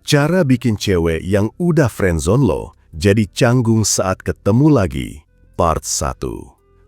Cara bikin cewek yang udah friendzone lo jadi canggung saat ketemu lagi. Part 1.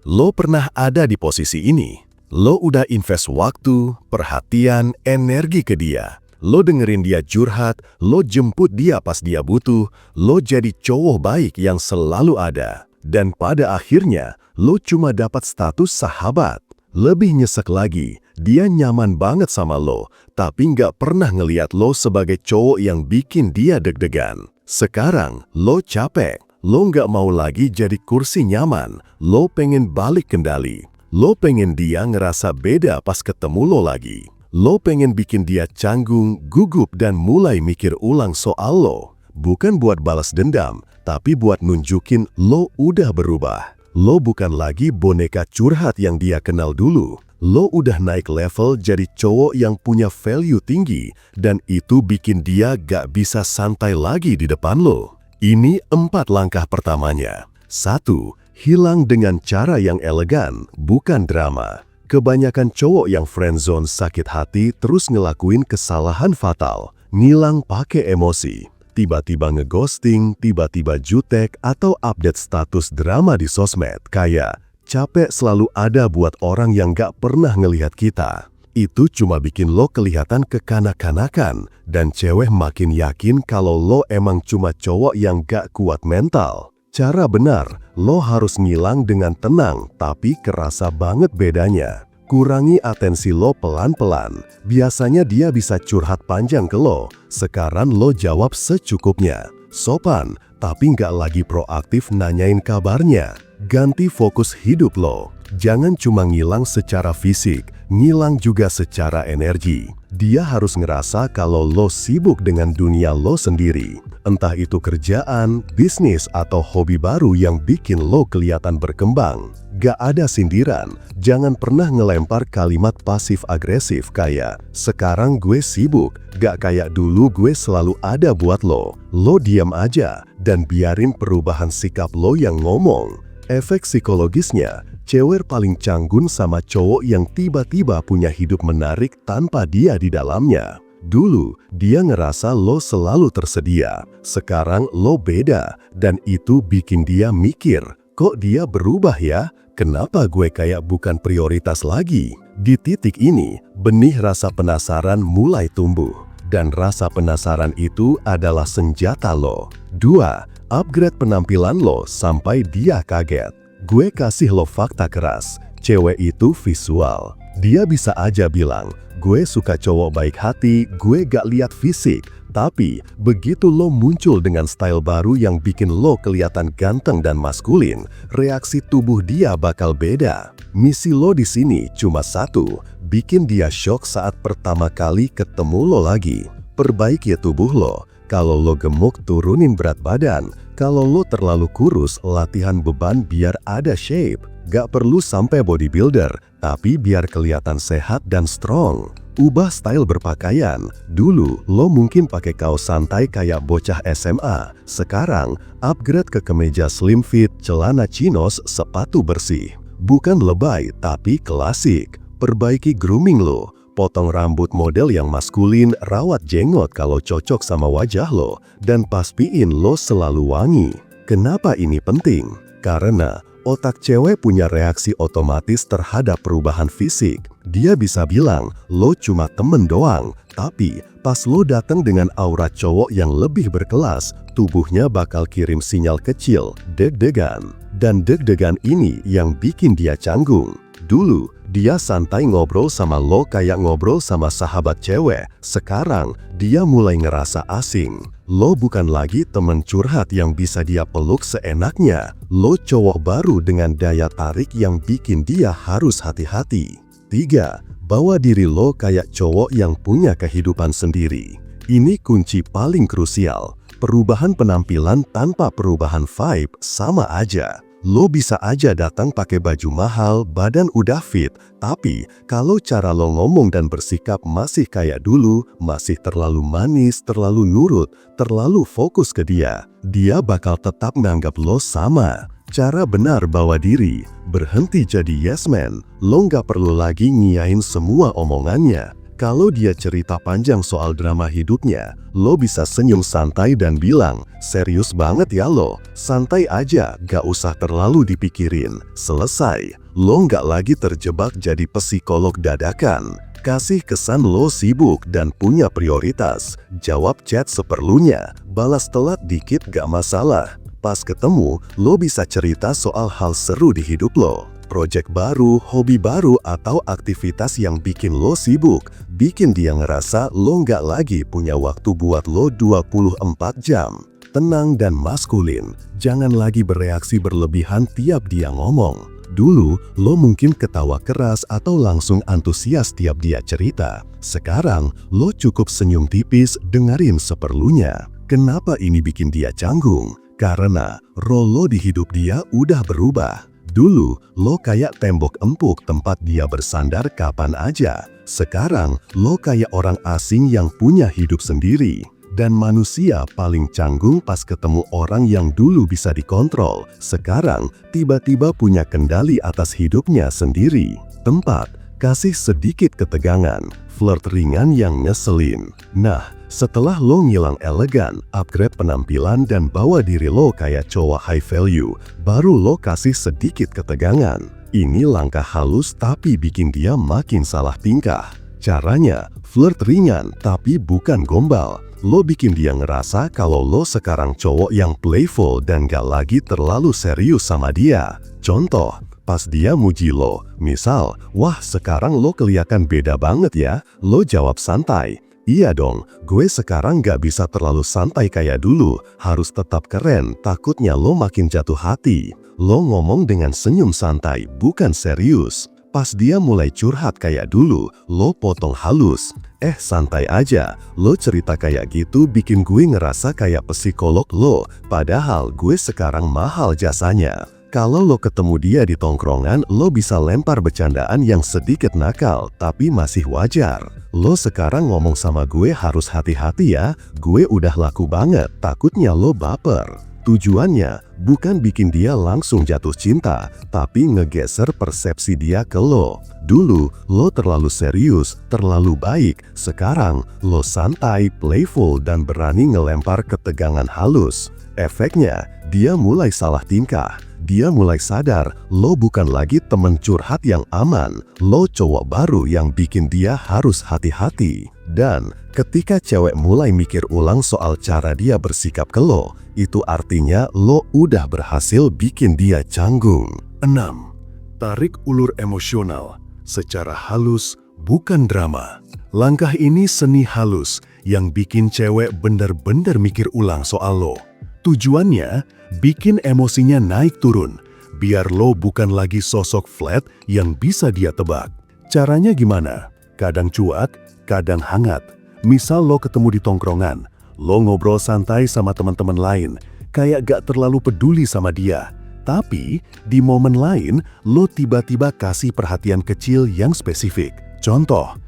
Lo pernah ada di posisi ini. Lo udah invest waktu, perhatian, energi ke dia. Lo dengerin dia curhat, lo jemput dia pas dia butuh, lo jadi cowok baik yang selalu ada. Dan pada akhirnya, lo cuma dapat status sahabat. Lebih nyesek lagi, dia nyaman banget sama lo, tapi nggak pernah ngeliat lo sebagai cowok yang bikin dia deg-degan. Sekarang, lo capek, lo nggak mau lagi jadi kursi nyaman, lo pengen balik kendali. Lo pengen dia ngerasa beda pas ketemu lo lagi. Lo pengen bikin dia canggung, gugup, dan mulai mikir ulang soal lo. Bukan buat balas dendam, tapi buat nunjukin lo udah berubah. Lo bukan lagi boneka curhat yang dia kenal dulu. Lo udah naik level jadi cowok yang punya value tinggi, dan itu bikin dia gak bisa santai lagi di depan lo. Ini 4 langkah pertamanya. 1. Hilang dengan cara yang elegan, bukan drama. Kebanyakan cowok yang friendzone sakit hati terus ngelakuin kesalahan fatal. Ngilang pakai emosi. Tiba-tiba ngeghosting, tiba-tiba jutek, atau update status drama di sosmed. Kayak, capek selalu ada buat orang yang gak pernah ngelihat kita. Itu cuma bikin lo kelihatan kekanak-kanakan, dan cewek makin yakin kalau lo emang cuma cowok yang gak kuat mental. Cara benar, lo harus ngilang dengan tenang, tapi kerasa banget bedanya. Kurangi atensi lo pelan-pelan. Biasanya dia bisa curhat panjang ke lo. Sekarang lo jawab secukupnya. Sopan, tapi nggak lagi proaktif nanyain kabarnya. Ganti fokus hidup lo. Jangan cuma ngilang secara fisik, ngilang juga secara energi. Dia harus ngerasa kalau lo sibuk dengan dunia lo sendiri. Entah itu kerjaan, bisnis, atau hobi baru yang bikin lo kelihatan berkembang. Gak ada sindiran, jangan pernah ngelempar kalimat pasif-agresif kayak, sekarang gue sibuk, gak kayak dulu gue selalu ada buat lo. Lo diam aja, dan biarin perubahan sikap lo yang ngomong. Efek psikologisnya, cewek paling canggung sama cowok yang tiba-tiba punya hidup menarik tanpa dia di dalamnya. Dulu, dia ngerasa lo selalu tersedia. Sekarang lo beda, dan itu bikin dia mikir, kok dia berubah ya? Kenapa gue kayak bukan prioritas lagi? Di titik ini, benih rasa penasaran mulai tumbuh. Dan rasa penasaran itu adalah senjata lo. 2. Upgrade penampilan lo sampai dia kaget. Gue kasih lo fakta keras, cewek itu visual. Dia bisa aja bilang, gue suka cowok baik hati, gue gak lihat fisik. Tapi, begitu lo muncul dengan style baru yang bikin lo kelihatan ganteng dan maskulin, reaksi tubuh dia bakal beda. Misi lo di sini cuma satu, bikin dia shock saat pertama kali ketemu lo lagi. Perbaiki tubuh lo. Kalau lo gemuk, turunin berat badan. Kalau lo terlalu kurus, latihan beban biar ada shape. Gak perlu sampai bodybuilder, tapi biar kelihatan sehat dan strong. Ubah style berpakaian. Dulu, lo mungkin pakai kaos santai kayak bocah SMA. Sekarang, upgrade ke kemeja slim fit, celana chinos, sepatu bersih. Bukan lebay, tapi klasik. Perbaiki grooming lo. Potong rambut model yang maskulin, rawat jenggot kalau cocok sama wajah lo, dan pastiin lo selalu wangi. Kenapa ini penting? Karena otak cewek punya reaksi otomatis terhadap perubahan fisik. Dia bisa bilang, lo cuma temen doang, tapi pas lo datang dengan aura cowok yang lebih berkelas, tubuhnya bakal kirim sinyal kecil, deg-degan. Dan deg-degan ini yang bikin dia canggung. Dulu, dia santai ngobrol sama lo kayak ngobrol sama sahabat cewek. Sekarang, dia mulai ngerasa asing. Lo bukan lagi temen curhat yang bisa dia peluk seenaknya. Lo cowok baru dengan daya tarik yang bikin dia harus hati-hati. 3. Bawa diri lo kayak cowok yang punya kehidupan sendiri. Ini kunci paling krusial. Perubahan penampilan tanpa perubahan vibe sama aja. Lo bisa aja datang pakai baju mahal, badan udah fit, tapi kalau cara lo ngomong dan bersikap masih kayak dulu, masih terlalu manis, terlalu nurut, terlalu fokus ke dia, dia bakal tetap menganggap lo sama. Cara benar bawa diri, berhenti jadi yes man. Lo nggak perlu lagi ngiyain semua omongannya. Kalau dia cerita panjang soal drama hidupnya, lo bisa senyum santai dan bilang, "Serius banget ya lo, santai aja, gak usah terlalu dipikirin." Selesai, lo nggak lagi terjebak jadi psikolog dadakan. Kasih kesan lo sibuk dan punya prioritas. Jawab chat seperlunya, balas telat dikit gak masalah. Pas ketemu, lo bisa cerita soal hal seru di hidup lo. Project baru, hobi baru, atau aktivitas yang bikin lo sibuk. Bikin dia ngerasa lo nggak lagi punya waktu buat lo 24 jam. Tenang dan maskulin, jangan lagi bereaksi berlebihan tiap dia ngomong. Dulu, lo mungkin ketawa keras atau langsung antusias tiap dia cerita. Sekarang, lo cukup senyum tipis, dengerin seperlunya. Kenapa ini bikin dia canggung? Karena role lo di hidup dia udah berubah. Dulu, lo kayak tembok empuk tempat dia bersandar kapan aja. Sekarang, lo kayak orang asing yang punya hidup sendiri. Dan manusia paling canggung pas ketemu orang yang dulu bisa dikontrol. Sekarang, tiba-tiba punya kendali atas hidupnya sendiri. Tempat, kasih sedikit ketegangan, flirt ringan yang ngeselin. Nah, setelah lo ngilang elegan, upgrade penampilan dan bawa diri lo kayak cowok high value, baru lo kasih sedikit ketegangan. Ini langkah halus tapi bikin dia makin salah tingkah. Caranya, flirt ringan tapi bukan gombal. Lo bikin dia ngerasa kalau lo sekarang cowok yang playful dan gak lagi terlalu serius sama dia. Contoh, pas dia muji lo, misal, "Wah, sekarang lo kelihatan beda banget ya." Lo jawab santai, "Iya dong, gue sekarang gak bisa terlalu santai kayak dulu, harus tetap keren, takutnya lo makin jatuh hati." Lo ngomong dengan senyum santai, bukan serius. Pas dia mulai curhat kayak dulu, lo potong halus. Santai aja, lo cerita kayak gitu bikin gue ngerasa kayak psikolog lo, padahal gue sekarang mahal jasanya. Kalau lo ketemu dia di tongkrongan, lo bisa lempar bercandaan yang sedikit nakal, tapi masih wajar. "Lo sekarang ngomong sama gue harus hati-hati ya, gue udah laku banget, takutnya lo baper." Tujuannya bukan bikin dia langsung jatuh cinta, tapi ngegeser persepsi dia ke lo. Dulu, lo terlalu serius, terlalu baik. Sekarang, lo santai, playful, dan berani ngelempar ketegangan halus. Efeknya, dia mulai salah tingkah. Dia mulai sadar, lo bukan lagi temen curhat yang aman. Lo cowok baru yang bikin dia harus hati-hati. Dan ketika cewek mulai mikir ulang soal cara dia bersikap ke lo, itu artinya lo udah berhasil bikin dia canggung. 6. Tarik ulur emosional secara halus, bukan drama. Langkah ini seni halus yang bikin cewek bener-bener mikir ulang soal lo. Tujuannya, bikin emosinya naik turun, biar lo bukan lagi sosok flat yang bisa dia tebak. Caranya gimana? Kadang cuek, kadang hangat. Misal lo ketemu di tongkrongan, lo ngobrol santai sama teman-teman lain, kayak gak terlalu peduli sama dia. Tapi, di momen lain, lo tiba-tiba kasih perhatian kecil yang spesifik. Contoh,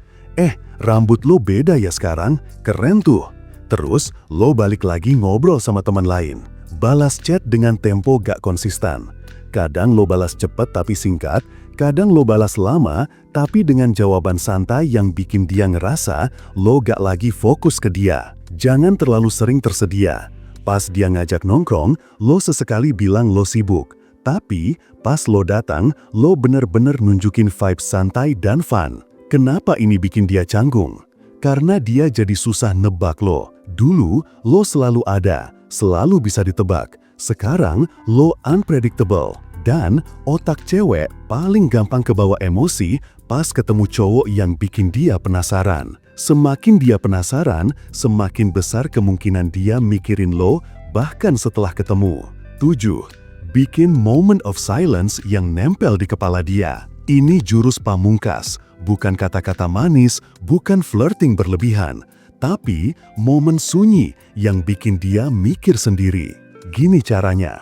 rambut lo beda ya sekarang, keren tuh. Terus, lo balik lagi ngobrol sama teman lain. Balas chat dengan tempo gak konsisten. Kadang lo balas cepet tapi singkat, kadang lo balas lama tapi dengan jawaban santai yang bikin dia ngerasa lo gak lagi fokus ke dia. Jangan terlalu sering tersedia. Pas dia ngajak nongkrong, lo sesekali bilang lo sibuk. Tapi, pas lo datang, lo bener-bener nunjukin vibe santai dan fun. Kenapa ini bikin dia canggung? Karena dia jadi susah nebak lo. Dulu, lo selalu ada, selalu bisa ditebak. Sekarang, lo unpredictable. Dan otak cewek paling gampang kebawa emosi pas ketemu cowok yang bikin dia penasaran. Semakin dia penasaran, semakin besar kemungkinan dia mikirin lo bahkan setelah ketemu. 7. Bikin moment of silence yang nempel di kepala dia. Ini jurus pamungkas, bukan kata-kata manis, bukan flirting berlebihan, tapi momen sunyi yang bikin dia mikir sendiri. Gini caranya.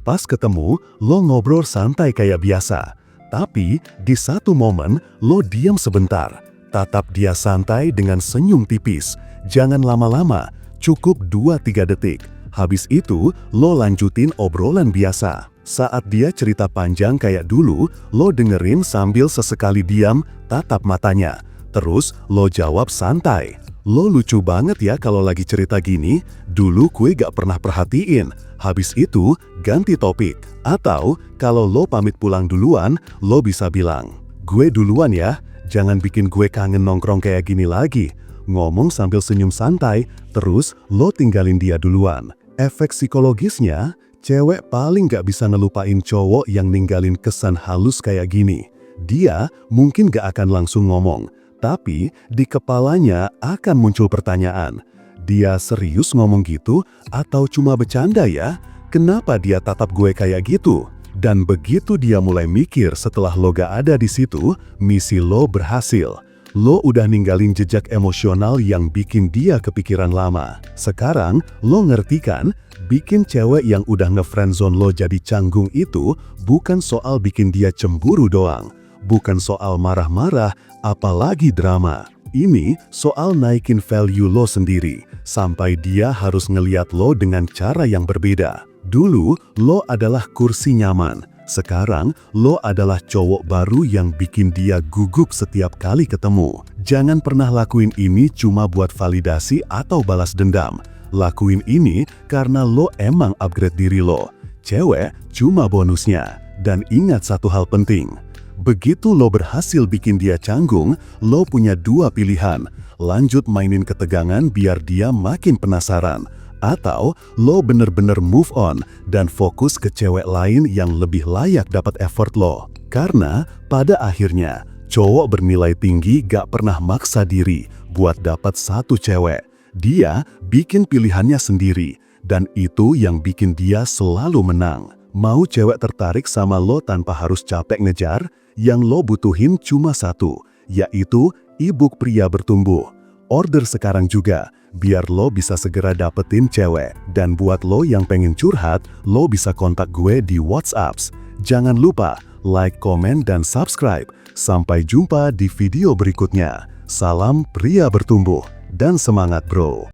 Pas ketemu, lo ngobrol santai kayak biasa. Tapi, di satu momen, lo diam sebentar. Tatap dia santai dengan senyum tipis. Jangan lama-lama, cukup 2-3 detik. Habis itu, lo lanjutin obrolan biasa. Saat dia cerita panjang kayak dulu, lo dengerin sambil sesekali diam, tatap matanya. Terus lo jawab santai. Lo lucu banget ya kalau lagi cerita gini, dulu gue gak pernah perhatiin. Habis itu, ganti topik. Atau, kalau lo pamit pulang duluan, lo bisa bilang, gue duluan ya, jangan bikin gue kangen nongkrong kayak gini lagi. Ngomong sambil senyum santai, terus lo tinggalin dia duluan. Efek psikologisnya, cewek paling gak bisa ngelupain cowok yang ninggalin kesan halus kayak gini. Dia mungkin gak akan langsung ngomong, tapi di kepalanya akan muncul pertanyaan. Dia serius ngomong gitu atau cuma bercanda ya? Kenapa dia tatap gue kayak gitu? Dan begitu dia mulai mikir setelah lo gak ada di situ, misi lo berhasil. Lo udah ninggalin jejak emosional yang bikin dia kepikiran lama. Sekarang lo ngerti kan? Bikin cewek yang udah nge-friendzone lo jadi canggung itu bukan soal bikin dia cemburu doang. Bukan soal marah-marah, apalagi drama. Ini soal naikin value lo sendiri, sampai dia harus ngeliat lo dengan cara yang berbeda. Dulu, lo adalah kursi nyaman. Sekarang, lo adalah cowok baru yang bikin dia gugup setiap kali ketemu. Jangan pernah lakuin ini cuma buat validasi atau balas dendam. Lakuin ini karena lo emang upgrade diri lo. Cewek cuma bonusnya. Dan ingat satu hal penting. Begitu lo berhasil bikin dia canggung, lo punya dua pilihan. Lanjut mainin ketegangan biar dia makin penasaran. Atau lo bener-bener move on dan fokus ke cewek lain yang lebih layak dapat effort lo. Karena pada akhirnya, cowok bernilai tinggi gak pernah maksa diri buat dapat satu cewek. Dia bikin pilihannya sendiri, dan itu yang bikin dia selalu menang. Mau cewek tertarik sama lo tanpa harus capek ngejar? Yang lo butuhin cuma satu, yaitu e-book Pria Bertumbuh. Order sekarang juga, biar lo bisa segera dapetin cewek. Dan buat lo yang pengen curhat, lo bisa kontak gue di WhatsApp. Jangan lupa like, komen, dan subscribe. Sampai jumpa di video berikutnya. Salam Pria Bertumbuh, dan semangat bro!